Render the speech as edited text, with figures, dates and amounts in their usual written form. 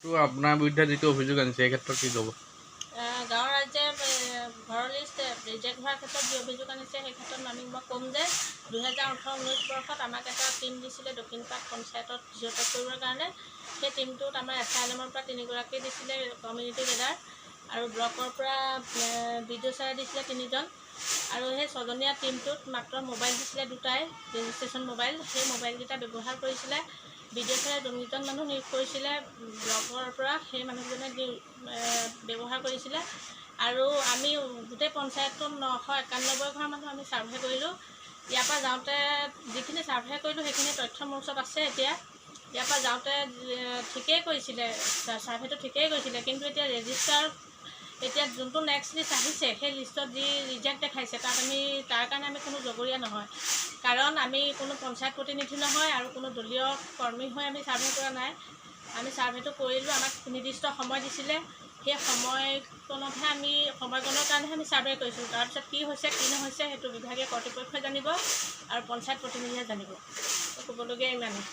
তো আপোনাৰ বিৰুদ্ধে যিটো অভিযোগ আনিছে এই ক্ষেত্ৰত কি ক'ব? গাঁৱৰ ৰাইজে ঘৰৰ লিষ্ট ৰিজেক্ট হোৱাৰ ক্ষেত্ৰত যি অভিযোগ আনিছে সেই ক্ষেত্ৰত মই ক'ম যে 2018-19 বৰ্ষত আমাক এটা টীম দিছিলে দক্ষিণপাট পঞ্চায়তত জিঅ'টেক কৰিবৰ কাৰণে। সেই টীমটোত আমাৰ SILMৰ পৰা 3গৰাকী দিছিলে কমিউনিটি লিডাৰ, আৰু ব্লকৰ পৰা BDO ছাৰে দিছিলে 3জন, আৰু সেই 6জনীয়া টীমটোত মাত্ৰ মোবাইল দিছিলে 2টাই, ৰেজিষ্ট্ৰেশ্যন মোবাইল। সেই মোবাইলকেইটা ব্যৱহাৰ কৰিছিলে। BDO ছাৰে 2জন মানুহ নিয়োগ কৰিছিলে ব্লকৰ পৰা, সেই মানুহজনে ব্যৱহাৰ কৰিছিলে। আৰু আমি গোটেই পঞ্চায়তটোত 991 ঘৰ মানুহ আমি ছাৰ্ভে কৰিলোঁ। ইয়াৰ পৰা যাওঁতে যিখিনি ছাৰ্ভে কৰিলোঁ সেইখিনি তথ্য মোৰ ওচৰত আছে। এতিয়া ইয়াৰ পৰা যাওঁতে ঠিকেই কৰিছিলে, ছাৰ্ভেটো ঠিকেই কৰিছিলে, কিন্তু এতিয়া ৰেজিষ্টাৰ এতিয়া যোনটো নেক্সট লিষ্ট আহিছে সেই লিষ্টত যি ৰিজেক্ট দেখাইছে তাৰ কাৰণে আমি কোনো জগৰীয়া নহয়, কাৰণ আমি কোনো পঞ্চায়ত প্ৰতিনিধি নহয় আৰু কোনো দলীয় কৰ্মী হৈ আমি ছাৰ্ভে কৰা নাই। আমি ছাৰ্ভেটো কৰিলোঁ, আমাক নিৰ্দিষ্ট সময় দিছিলে, সেই সময়কণতহে সময়কণৰ কাৰণেহে আমি ছাৰ্ভে কৰিছোঁ। তাৰপিছত কি হৈছে কি নহৈছে সেইটো বিভাগীয় কৰ্তৃপক্ষই জানিব আৰু পঞ্চায়ত প্ৰতিনিধিয়ে জানিব। ক'বলগীয়া ইমানেই।